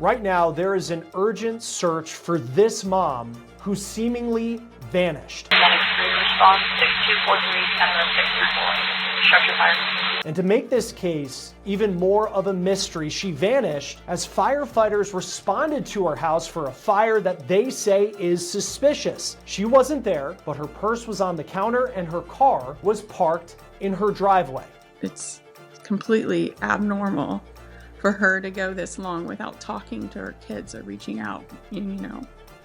Right now, there is an urgent search for this mom who seemingly vanished. 1-3 response 6243 10-694. Structure fire. And to make this case even more of a mystery, she vanished as firefighters responded to her house for a fire that they say is suspicious. She wasn't there, but her purse was on the counter and her car was parked in her driveway. It's completely abnormal for her to go this long without talking to her kids or reaching out, you know.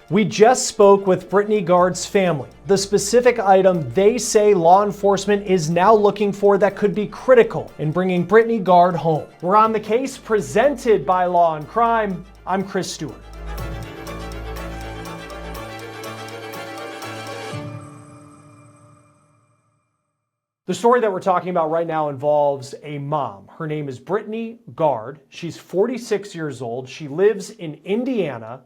We just spoke with Britney Gard's family. The specific item they say law enforcement is now looking for that could be critical in bringing Britney Gard home. We're on the case presented by Law&Crime. I'm Chris Stewart. The story that we're talking about right now involves a mom. Her name is Britney Gard. She's 46 years old. She lives in Indiana,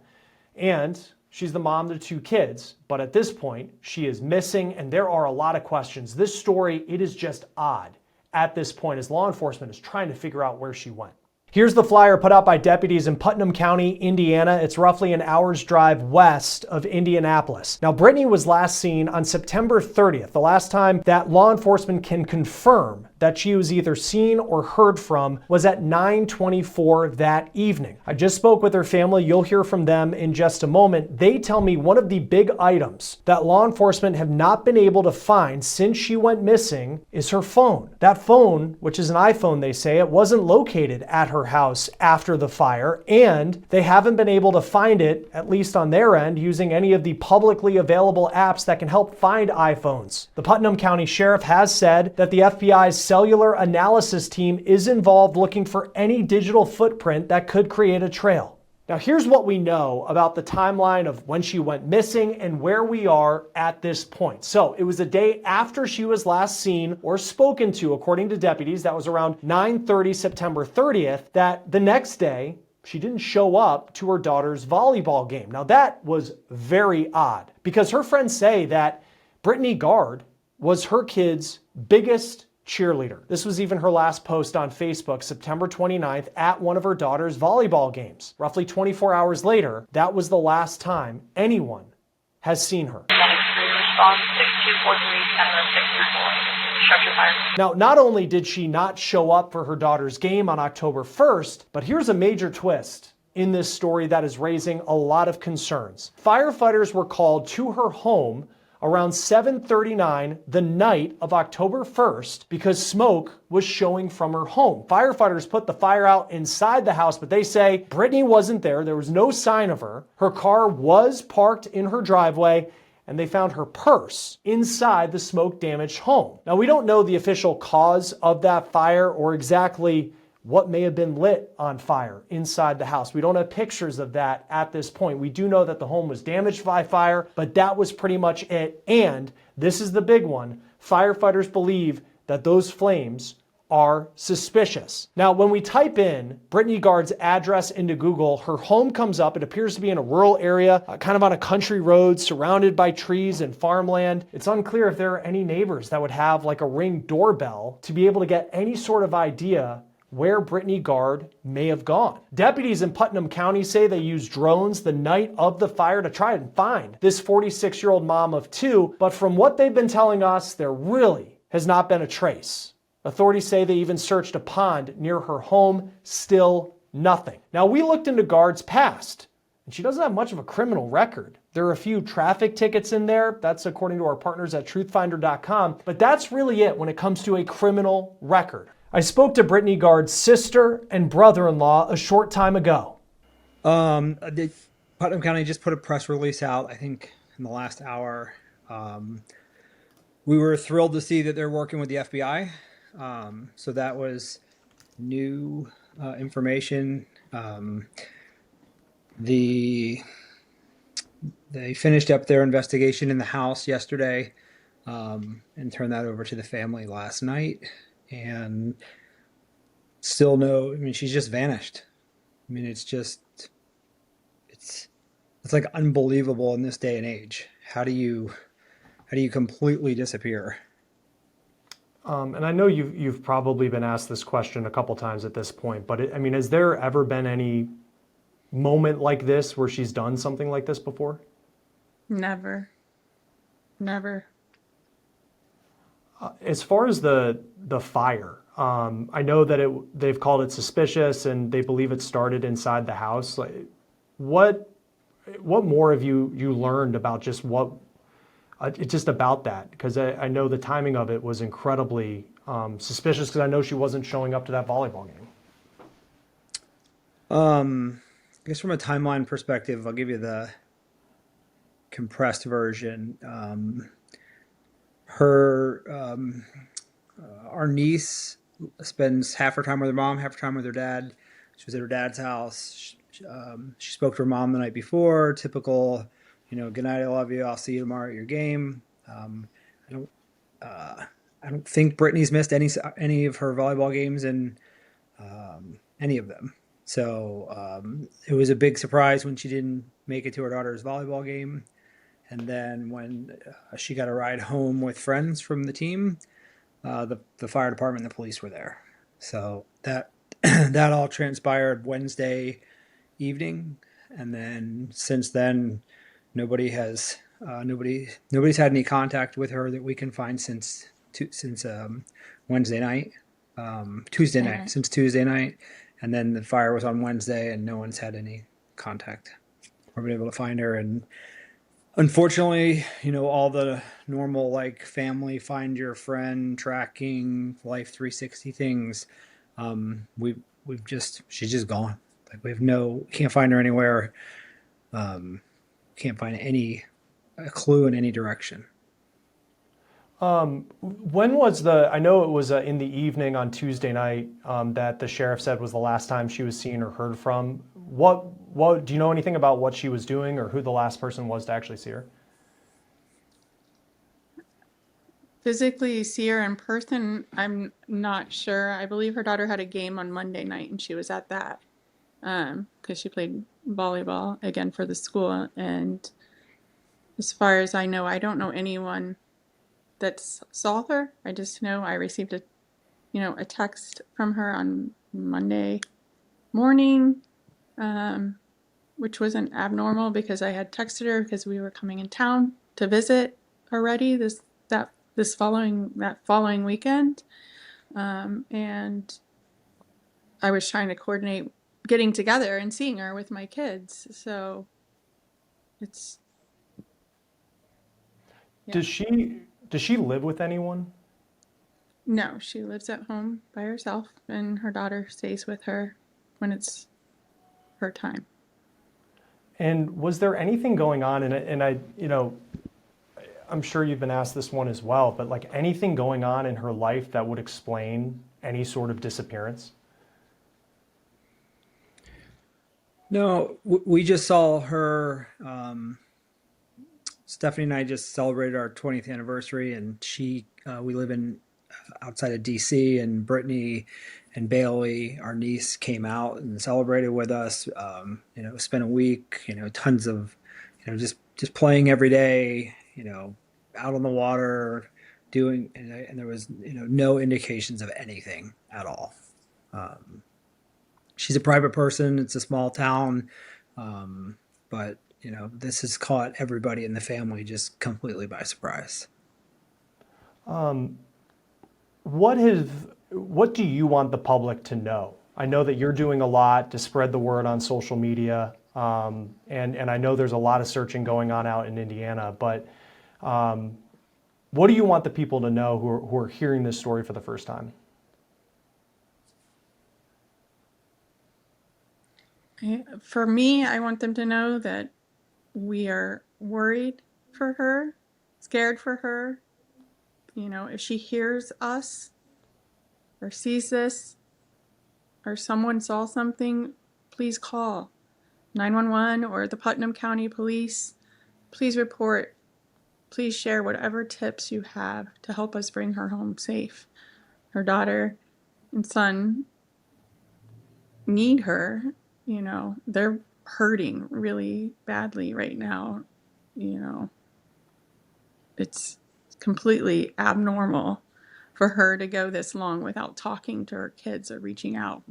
and she's the mom of 2 kids, but at this point, she is missing, and there are a lot of questions. This story, it is just odd at this point as law enforcement is trying to figure out where she went. Here's the flyer put out by deputies in Putnam County, Indiana. It's roughly an hour's drive west of Indianapolis. Now, Britney was last seen on September 30th, the last time that law enforcement can confirm that she was either seen or heard from was at 9:24 that evening. I just spoke with her family. You'll hear from them in just a moment. They tell me one of the big items that law enforcement have not been able to find since she went missing is her phone. That phone, which is an iPhone, they say, it wasn't located at her house after the fire, and they haven't been able to find it, at least on their end, using any of the publicly available apps that can help find iPhones. The Putnam County Sheriff has said that the FBI's cellular analysis team is involved looking for any digital footprint that could create a trail. Now, here's what we know about the timeline of when she went missing and where we are at this point. So it was a day after she was last seen or spoken to, according to deputies. That was around 9:30 September 30th, that the next day she didn't show up to her daughter's volleyball game. Now, that was very odd because her friends say that Britney Gard was her kid's biggest cheerleader. This was even her last post on Facebook, September 29th, at one of her daughter's volleyball games. Roughly 24 hours later, that was the last time anyone has seen her. 1-3 response 6243 10-694. Structure fire. Now, not only did she not show up for her daughter's game on October 1st, but here's a major twist in this story that is raising a lot of concerns. Firefighters were called to her home around 7:39 the night of October 1st because smoke was showing from her home. Firefighters put the fire out inside the house, but they say Britney wasn't there. There was no sign of her. Her car was parked in her driveway, and they found her purse inside the smoke-damaged home. Now, we don't know the official cause of that fire or exactly what may have been lit on fire inside the house. We don't have pictures of that at this point. We do know that the home was damaged by fire, but that was pretty much it. And this is the big one. Firefighters believe that those flames are suspicious. Now, when we type in Britney Gard's address into Google, her home comes up. It appears to be in a rural area, kind of on a country road, surrounded by trees and farmland. It's unclear if there are any neighbors that would have like a Ring doorbell to be able to get any sort of idea where Britney Gard may have gone. Deputies in Putnam County say they used drones the night of the fire to try and find this 46-year-old mom of 2, but from what they've been telling us, there really has not been a trace. Authorities say they even searched a pond near her home, still nothing. Now, we looked into Gard's past, and she doesn't have much of a criminal record. There are a few traffic tickets in there. That's according to our partners at truthfinder.com, but that's really it when it comes to a criminal record. I spoke to Britney Gard's sister and brother-in-law a short time ago. The Putnam County just put a press release out, I think, in the last hour. We were thrilled to see that they're working with the FBI. So that was new information. They finished up their investigation in the house yesterday and turned that over to the family last night. And still she's just vanished. I mean, it's like unbelievable in this day and age. How do you completely disappear? And I know you've probably been asked this question a couple times at this point, but has there ever been any moment like this where she's done something like this before? Never. Never. As far as the fire, I know that they've called it suspicious and they believe it started inside the house. Like, what more have you learned about just just about that? Because I know the timing of it was incredibly suspicious, because I know she wasn't showing up to that volleyball game. I guess from a timeline perspective, I'll give you the compressed version. Our niece spends half her time with her mom, half her time with her dad. She was at her dad's house. She spoke to her mom the night before. Typical, good night, I love you. I'll see you tomorrow at your game. I don't think Brittany's missed any of her volleyball games in any of them. So it was a big surprise when she didn't make it to her daughter's volleyball game. And then when she got a ride home with friends from the team, the fire department and the police were there. So that that all transpired Wednesday evening, and then since then, nobody's had any contact with her that we can find since Wednesday night, Tuesday night, since Tuesday night, and then the fire was on Wednesday, and no one's had any contact or been able to find her. And unfortunately, all the normal like family find your friend tracking Life 360 things, she's just gone. Like can't find her anywhere. Can't find a clue in any direction. When was I know it was in the evening on Tuesday night that the sheriff said was the last time she was seen or heard from. What do you know anything about what she was doing or who the last person was to actually see her? Physically see her in person, I'm not sure. I believe her daughter had a game on Monday night and she was at that because she played volleyball again for the school. And as far as I know, I don't know anyone that saw her. I just know I received a text from her on Monday morning, which wasn't abnormal because I had texted her because we were coming in town to visit already that following weekend, and I was trying to coordinate getting together and seeing her with my kids. So it's Does she live with anyone? No, she lives at home by herself, and her daughter stays with her when it's her time. And was there anything going on? I'm sure you've been asked this one as well, but like anything going on in her life that would explain any sort of disappearance? No, we just saw her. Stephanie and I just celebrated our 20th anniversary, and we live outside of DC, and Brittany and Bailey, our niece, came out and celebrated with us. Spent a week, tons of, just playing every day, out on the water, and there was, no indications of anything at all. She's a private person. It's a small town. But this has caught everybody in the family just completely by surprise. What do you want the public to know? I know that you're doing a lot to spread the word on social media, and I know there's a lot of searching going on out in Indiana, but what do you want the people to know who are hearing this story for the first time? For me, I want them to know that we are worried for her, scared for her. If she hears us or sees this or someone saw something, please call 911 or the Putnam County Police. Please report. Please share whatever tips you have to help us bring her home safe. Her daughter and son need her. They're hurting really badly right now. It's completely abnormal for her to go this long without talking to her kids or reaching out.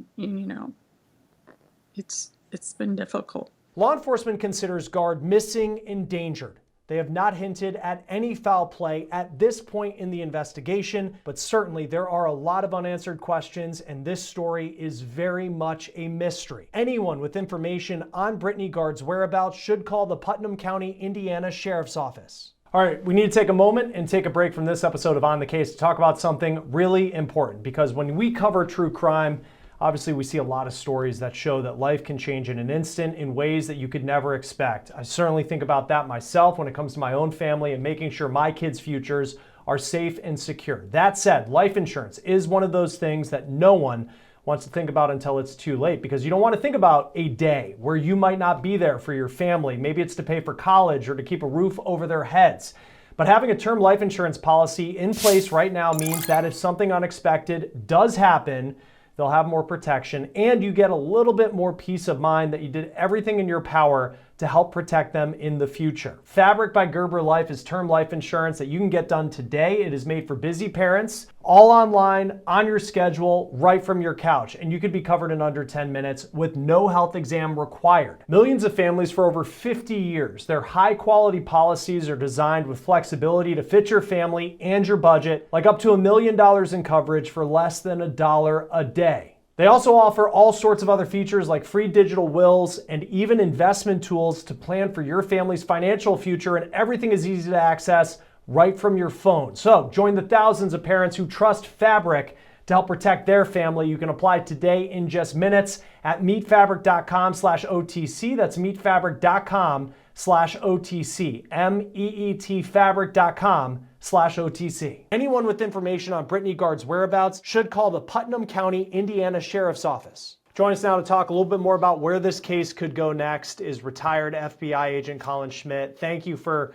It's it's been difficult. Law enforcement considers Gard missing, endangered. They have not hinted at any foul play at this point in the investigation, but certainly there are a lot of unanswered questions, and this story is very much a mystery. Anyone with information on Britney Gard's whereabouts should call the Putnam County, Indiana Sheriff's Office. All right, we need to take a moment and take a break from this episode of On the Case to talk about something really important, because when we cover true crime, obviously, we see a lot of stories that show that life can change in an instant in ways that you could never expect. I certainly think about that myself when it comes to my own family and making sure my kids' futures are safe and secure. That said, life insurance is one of those things that no one wants to think about until it's too late, because you don't want to think about a day where you might not be there for your family. Maybe it's to pay for college or to keep a roof over their heads. But having a term life insurance policy in place right now means that if something unexpected does happen, they'll have more protection, and you get a little bit more peace of mind that you did everything in your power to help protect them in the future. Fabric by Gerber Life is term life insurance that you can get done today. It is made for busy parents, all online, on your schedule, right from your couch, and you could be covered in under 10 minutes with no health exam required. Millions of families for over 50 years. Their high-quality policies are designed with flexibility to fit your family and your budget, like up to $1 million in coverage for less than $1 a day. They also offer all sorts of other features like free digital wills and even investment tools to plan for your family's financial future, and everything is easy to access right from your phone. So join the thousands of parents who trust Fabric to help protect their family. You can apply today in just minutes at meetfabric.com/OTC. That's meetfabric.com/OTC. meetfabric.com/OTC. Anyone with information on Britney Gard's whereabouts should call the Putnam County, Indiana Sheriff's Office. Joining us now to talk a little bit more about where this case could go next is retired FBI agent Colin Schmidt. Thank you for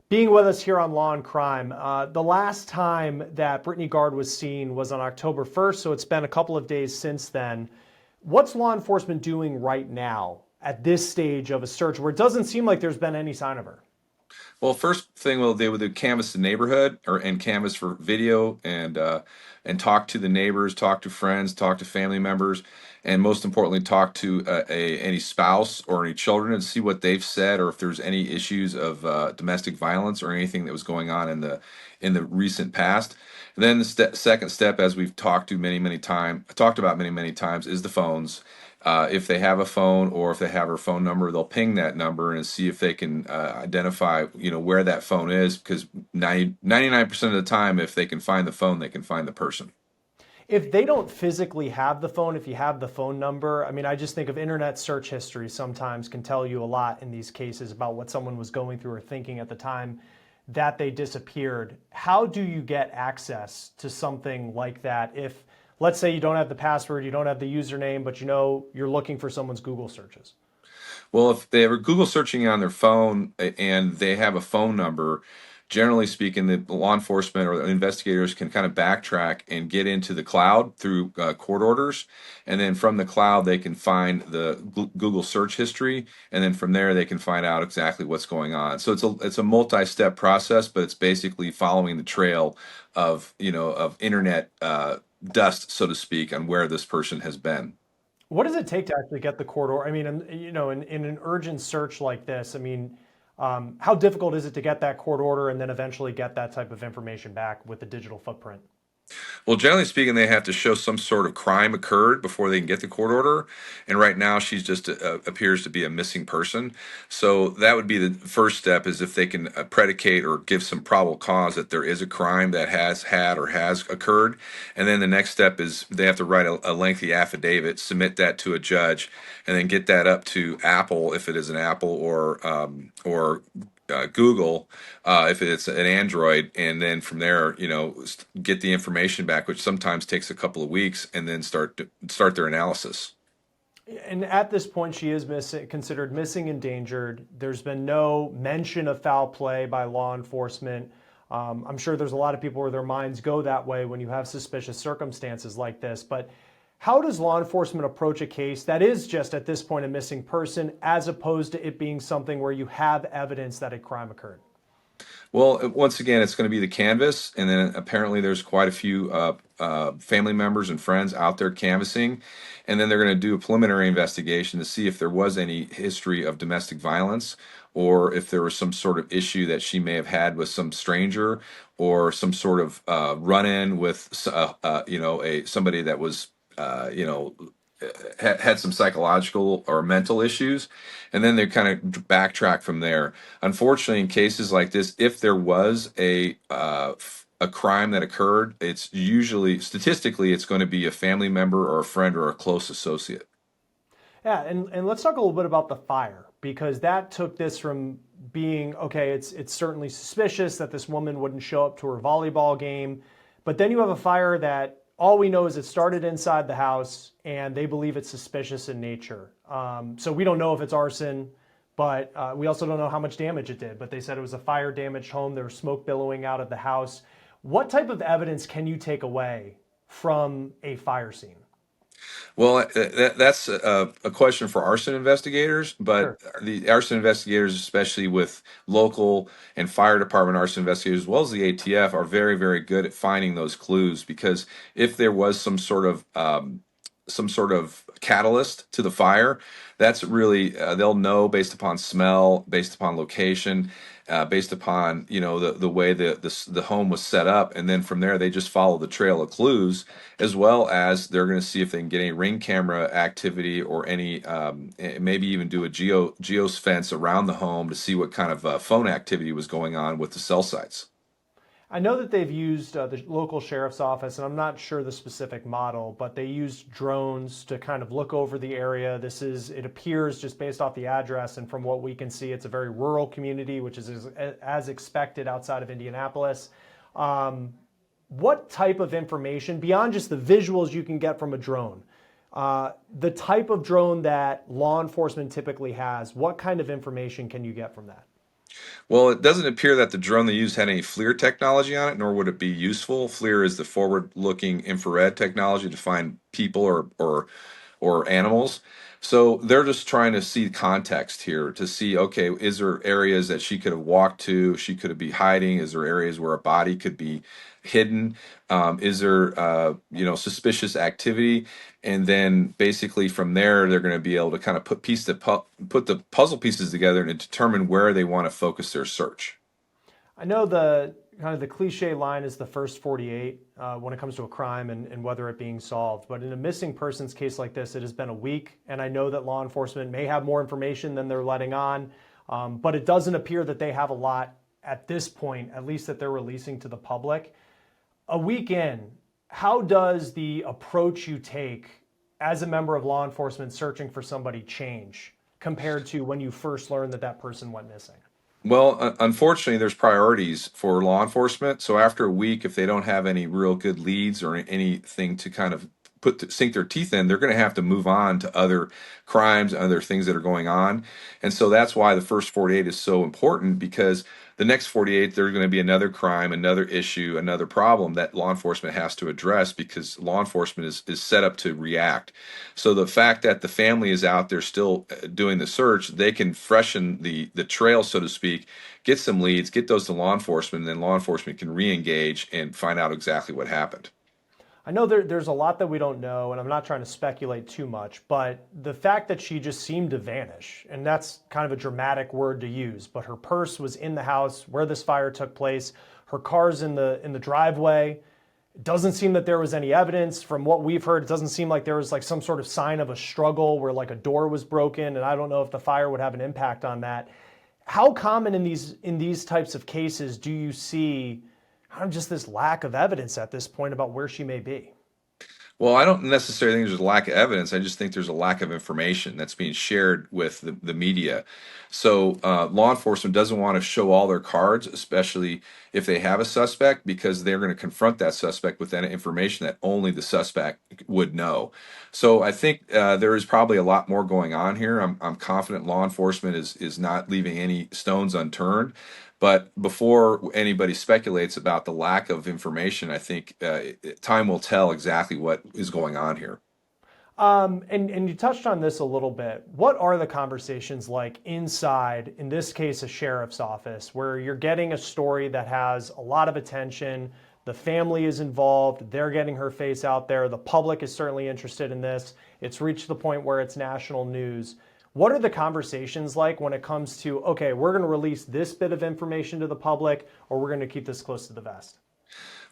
being with us here on Law and Crime. The last time that Britney Gard was seen was on October 1st, so it's been a couple of days since then. What's law enforcement doing right now at this stage of a search where it doesn't seem like there's been any sign of her? Well, first thing they would do canvass the neighborhood and canvass for video and talk to the neighbors, talk to friends, talk to family members, and most importantly, talk to any spouse or any children and see what they've said, or if there's any issues of domestic violence or anything that was going on in the recent past. And then the second step, as we've talked about many times, is the phones. If they have a phone or if they have her phone number, they'll ping that number and see if they can identify, where that phone is, because 99% of the time, if they can find the phone, they can find the person. If they don't physically have the phone, if you have the phone number, I just think of internet search history sometimes can tell you a lot in these cases about what someone was going through or thinking at the time that they disappeared. How do you get access to something like that if, let's say, you don't have the password, you don't have the username, but you're looking for someone's Google searches? Well, if they were Google searching on their phone and they have a phone number, generally speaking, the law enforcement or the investigators can kind of backtrack and get into the cloud through court orders. And then from the cloud, they can find the Google search history. And then from there, they can find out exactly what's going on. So it's a multi-step process, but it's basically following the trail of internet dust, so to speak, on where this person has been. What does it take to actually get the court order? In an urgent search like this, how difficult is it to get that court order and then eventually get that type of information back with the digital footprint? Well, generally speaking, they have to show some sort of crime occurred before they can get the court order. And right now, she's just appears to be a missing person. So that would be the first step, is if they can predicate or give some probable cause that there is a crime that has had or has occurred. And then the next step is they have to write a lengthy affidavit, submit that to a judge, and then get that up to Apple, if it is an Apple, or Google, if it's an Android, and then from there, get the information back, which sometimes takes a couple of weeks, and then start their analysis. And at this point, she is considered missing, endangered. There's been no mention of foul play by law enforcement. I'm sure there's a lot of people where their minds go that way when you have suspicious circumstances like this, but how does law enforcement approach a case that is just at this point a missing person, as opposed to it being something where you have evidence that a crime occurred? Well, once again, it's going to be the canvas, and then apparently there's quite a few family members and friends out there canvassing, and then they're going to do a preliminary investigation to see if there was any history of domestic violence, or if there was some sort of issue that she may have had with some stranger, or some sort of run-in with, a somebody that was, had some psychological or mental issues, and then they kind of backtrack from there. Unfortunately, in cases like this, if there was a crime that occurred, it's usually statistically it's going to be a family member or a friend or a close associate. Yeah, and let's talk a little bit about the fire, because that took this from being, okay, it's certainly suspicious that this woman wouldn't show up to her volleyball game, but then you have a fire that all we know is it started inside the house, and they believe it's suspicious in nature. So we don't know if it's arson, but we also don't know how much damage it did. But they said it was a fire-damaged home. There was smoke billowing out of the house. What type of evidence can you take away from a fire scene? Well, that's a question for arson investigators, but Sure. the arson investigators, especially with local and fire department arson investigators, as well as the ATF, are very, very good at finding those clues. Because if there was some sort of catalyst to the fire, that's really they'll know based upon smell, based upon location, based upon the way the home was set up, and then from there they just follow the trail of clues, as well as they're going to see if they can get any ring camera activity or any maybe even do a geofence around the home to see what kind of phone activity was going on with the cell sites. I know that they've used the local sheriff's office, and I'm not sure the specific model, but they used drones to kind of look over the area. It appears just based off the address, and from what we can see, it's a very rural community, which is as expected outside of Indianapolis. What type of information, beyond just the visuals you can get from a drone, the type of drone that law enforcement typically has, what kind of information can you get from that? Well, it doesn't appear that the drone they used had any FLIR technology on it, nor would it be useful. FLIR is the forward-looking infrared technology to find people or animals. So they're just trying to see context here to see, okay, is there areas that she could have walked to, she could be hiding? Is there areas where a body could be hidden? Is there, suspicious activity? And then basically from there, they're going to be able to kind of put the puzzle pieces together and determine where they want to focus their search. I know the kind of the cliche line is the first 48 when it comes to a crime and whether it being solved. But in a missing persons case like this, it has been a week, and I know that law enforcement may have more information than they're letting on, but it doesn't appear that they have a lot at this point, at least that they're releasing to the public. A week in, how does the approach you take as a member of law enforcement searching for somebody change compared to when you first learned that that person went missing? Well, unfortunately, there's priorities for law enforcement. So after a week, if they don't have any real good leads or anything to kind of sink their teeth in, they're going to have to move on to other crimes, other things that are going on. And so that's why the first 48 is so important, because the next 48, there's going to be another crime, another issue, another problem that law enforcement has to address, because law enforcement is set up to react. So the fact that the family is out there still doing the search, they can freshen the trail, so to speak, get some leads, get those to law enforcement, and then law enforcement can re-engage and find out exactly what happened. I know there's a lot that we don't know, and I'm not trying to speculate too much, but the fact that she just seemed to vanish, and that's kind of a dramatic word to use, but her purse was in the house where this fire took place, her car's in the driveway. It doesn't seem that there was any evidence. From what we've heard, it doesn't seem like there was like some sort of sign of a struggle where like a door was broken, and I don't know if the fire would have an impact on that. How common in these types of cases do you see just this lack of evidence at this point about where she may be? Well, I don't necessarily think there's a lack of evidence. I just think there's a lack of information that's being shared with the media. So law enforcement doesn't want to show all their cards, especially if they have a suspect, because they're going to confront that suspect with that information that only the suspect would know. So I think there is probably a lot more going on here. I'm confident law enforcement is not leaving any stones unturned. But before anybody speculates about the lack of information, I think time will tell exactly what is going on here. And you touched on this a little bit. What are the conversations like inside, in this case, a sheriff's office, where you're getting a story that has a lot of attention, the family is involved, they're getting her face out there, the public is certainly interested in this, it's reached the point where it's national news. What are the conversations like when it comes to, okay, we're going to release this bit of information to the public, or we're going to keep this close to the vest?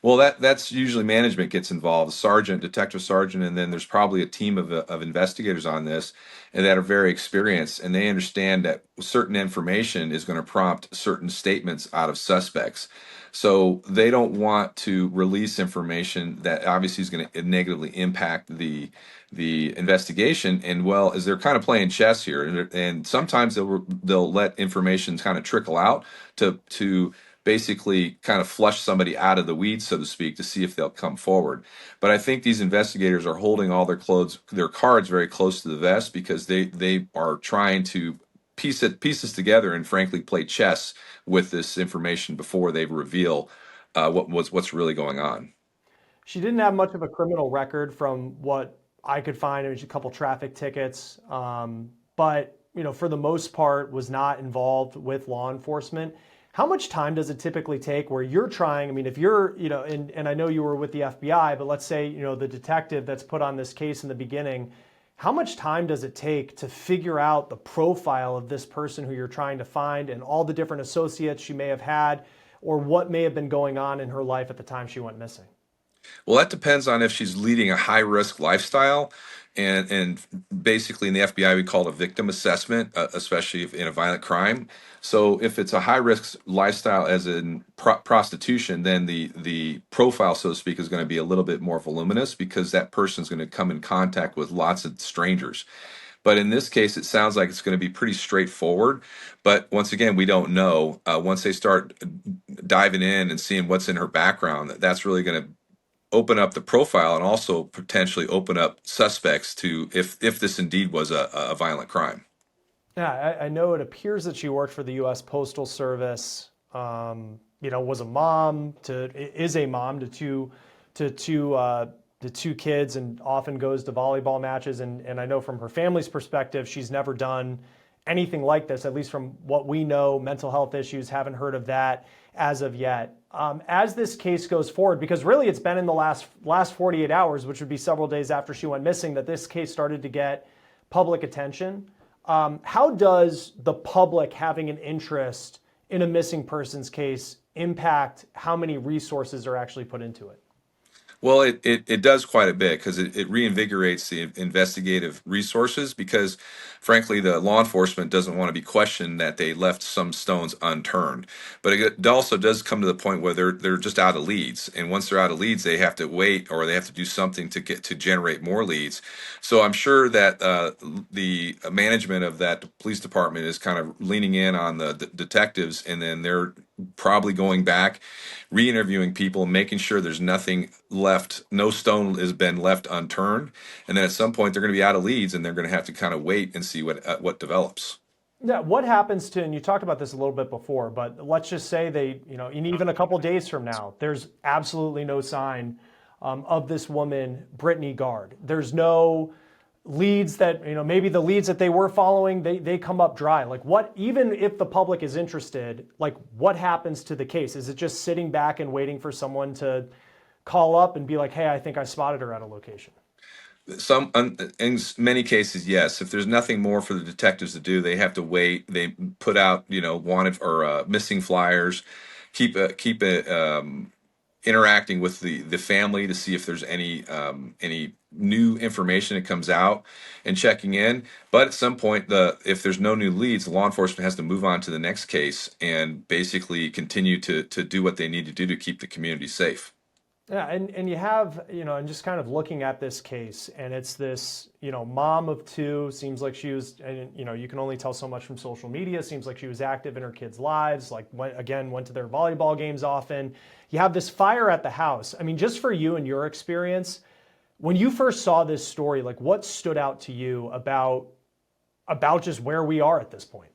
Well, that's usually management gets involved, sergeant, detective sergeant, and then there's probably a team of investigators on this and that are very experienced, and they understand that certain information is going to prompt certain statements out of suspects. So they don't want to release information that obviously is going to negatively impact the investigation. And well, as they're kind of playing chess here, and sometimes they'll let information kind of trickle out to basically kind of flush somebody out of the weeds, so to speak, to see if they'll come forward. But I think these investigators are holding all their cards very close to the vest because they are trying to pieces together and frankly play chess with this information before they reveal what's really going on. She didn't have much of a criminal record from what I could find. It was a couple traffic tickets, but for the most part, was not involved with law enforcement. How much time does it typically take where you're trying? I mean, if you're, and I know you were with the FBI, but let's say, the detective that's put on this case in the beginning, how much time does it take to figure out the profile of this person who you're trying to find and all the different associates she may have had, or what may have been going on in her life at the time she went missing? Well, that depends on if she's leading a high risk lifestyle. And basically in the FBI, we call it a victim assessment, especially if in a violent crime. So if it's a high risk lifestyle, as in prostitution, then the profile, so to speak, is going to be a little bit more voluminous because that person is going to come in contact with lots of strangers. But in this case, it sounds like it's going to be pretty straightforward. But once again, we don't know. Once they start diving in and seeing what's in her background, that's really going to open up the profile and also potentially open up suspects to if this indeed was a violent crime. Yeah, I know it appears that she worked for the U.S. Postal Service. Was a mom is a mom to two kids, and often goes to volleyball matches. And I know from her family's perspective, she's never done anything like this. At least from what we know, mental health issues. Haven't heard of that as of yet. As this case goes forward, because really it's been in the last 48 hours, which would be several days after she went missing, that this case started to get public attention. How does the public having an interest in a missing persons case impact how many resources are actually put into it? Well, it does quite a bit because it reinvigorates the investigative resources because, frankly, the law enforcement doesn't want to be questioned that they left some stones unturned. But it also does come to the point where they're just out of leads, and once they're out of leads, they have to wait or they have to do something to generate more leads. So I'm sure that the management of that police department is kind of leaning in on the detectives, and then they're probably going back, re-interviewing people, making sure there's nothing left, no stone has been left unturned, and then at some point they're going to be out of leads, and they're going to have to kind of wait and see what develops. Yeah, what happens to, and you talked about this a little bit before, but let's just say they, and even a couple days from now, there's absolutely no sign of this woman, Britney Gard. There's no leads that, maybe the leads that they were following, they come up dry. Like what, even if the public is interested, like what happens to the case? Is it just sitting back and waiting for someone to call up and be like, hey, I think I spotted her at a location? In many cases, yes. If there's nothing more for the detectives to do, they have to wait. They put out, wanted or missing flyers, keep interacting with the family to see if there's any new information that comes out and checking in. But at some point, if there's no new leads, law enforcement has to move on to the next case and basically continue to do what they need to do to keep the community safe. Yeah, and you have, and just kind of looking at this case, and it's this, mom of two, seems like she was, and you can only tell so much from social media, seems like she was active in her kids' lives, like went to their volleyball games often. You have this fire at the house. I mean, just for you and your experience, when you first saw this story, like what stood out to you about just where we are at this point?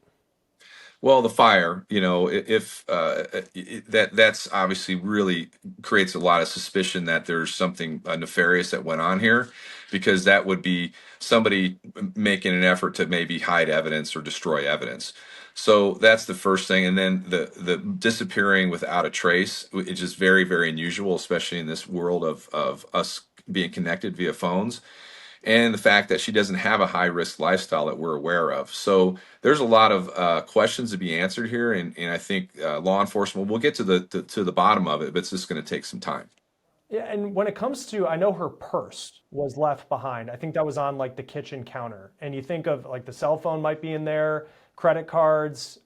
Well, the fire, if that's obviously really creates a lot of suspicion that there's something nefarious that went on here, because that would be somebody making an effort to maybe hide evidence or destroy evidence. So that's the first thing, and then the disappearing without a trace, which is very, very unusual, especially in this world of us being connected via phones, and the fact that she doesn't have a high risk lifestyle that we're aware of. So there's a lot of questions to be answered here, and I think law enforcement will get to the bottom of it, but it's just going to take some time. Yeah, and when it comes to, I know her purse was left behind. I think that was on like the kitchen counter. And you think of like the cell phone might be in there, credit cards.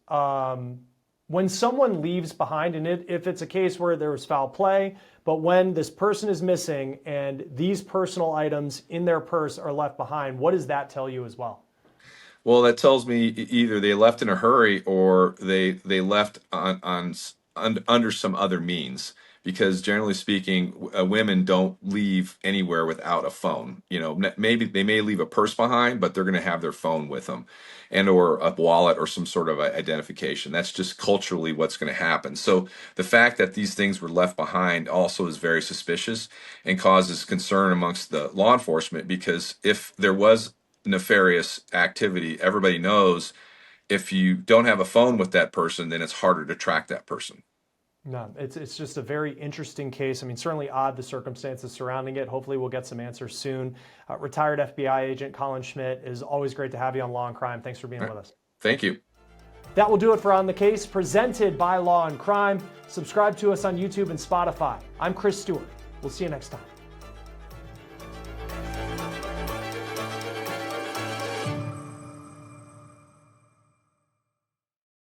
When someone leaves behind, and if it's a case where there was foul play, but when this person is missing and these personal items in their purse are left behind, what does that tell you as well? Well, that tells me either they left in a hurry or they left under some other means. Because generally speaking, women don't leave anywhere without a phone. Maybe they may leave a purse behind, but they're going to have their phone with them, and or a wallet or some sort of identification. That's just culturally what's going to happen. So the fact that these things were left behind also is very suspicious and causes concern amongst the law enforcement, because if there was nefarious activity, everybody knows if you don't have a phone with that person, then it's harder to track that person. No, it's just a very interesting case. I mean, certainly odd, the circumstances surrounding it. Hopefully we'll get some answers soon. Retired FBI agent Colin Schmidt, is always great to have you on Law and Crime. Thanks for being with us. Thank you. That will do it for On the Case, presented by Law and Crime. Subscribe to us on YouTube and Spotify. I'm Chris Stewart. We'll see you next time.